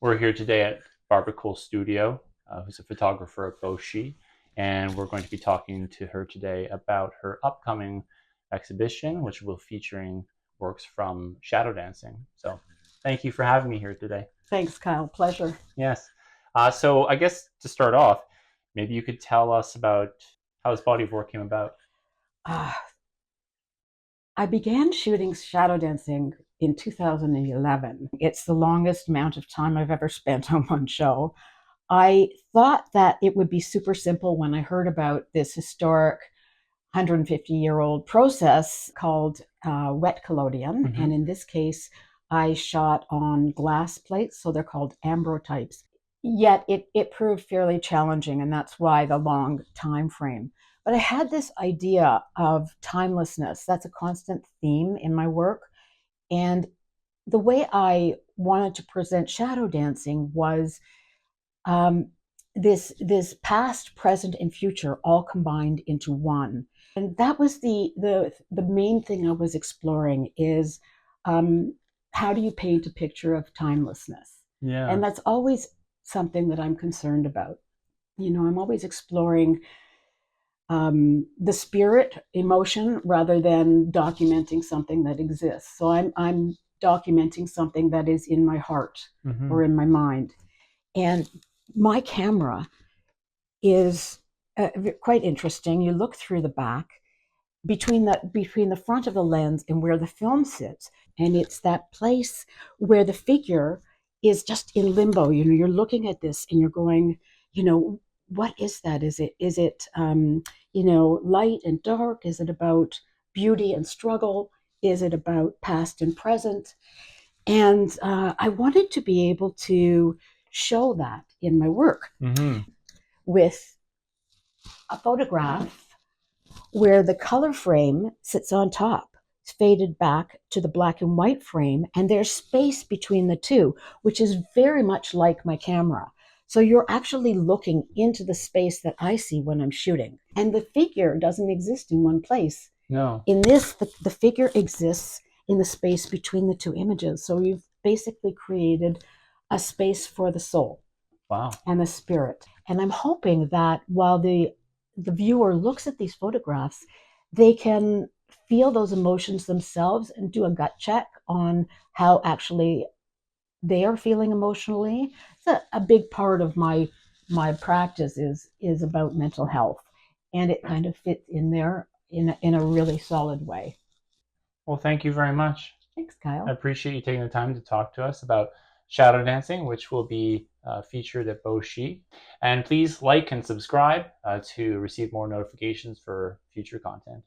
We're here today at Barbara Cole's studio, who's a photographer at Bau-Xi, and we're going to be talking to her today about her upcoming exhibition, which will be featuring works from shadow dancing. So thank you for having me here today. Thanks, Kyle. Pleasure. Yes. So I guess to start off, maybe you could tell us about how this body of work came about. Uh, I began shooting shadow dancing in 2011. It's the longest amount of time I've ever spent on one show. I thought that it would be super simple when I heard about this historic 150-year-old process called wet collodion. Mm-hmm. And in this case, I shot on glass plates, so they're called ambrotypes. Yet it proved fairly challenging, and that's why the long time frame. But I had this idea of timelessness. That's a constant theme in my work. And the way I wanted to present shadow dancing was this past, present, and future all combined into one. And that was the main thing I was exploring is how do you paint a picture of timelessness? Yeah. And that's always something that I'm concerned about. I'm always exploring the spirit, emotion, rather than documenting something that exists. So I'm documenting something that is in my heart or in my mind. And my camera is quite interesting. You look through the back between the front of the lens and where the film sits, and it's that place where the figure is just in limbo. You're looking at this and you're going, what is that? Is it light and dark? Is it about beauty and struggle? Is it about past and present? And I wanted to be able to show that in my work with a photograph where the color frame sits on top. It's faded back to the black and white frame, and there's space between the two, which is very much like my camera. So you're actually looking into the space that I see when I'm shooting. And the figure doesn't exist in one place. No. In this, the figure exists in the space between the two images. So you've basically created a space for the soul. Wow. And the spirit. And I'm hoping that while the viewer looks at these photographs, they can feel those emotions themselves and do a gut check on how actually they are feeling emotionally. It's a big part of my practice is about mental health, and it kind of fits in there in a really solid way. Well, thank you very much. Thanks, Kyle. I appreciate you taking the time to talk to us about shadow dancing, which will be featured at Bau-Xi. And please like and subscribe to receive more notifications for future content.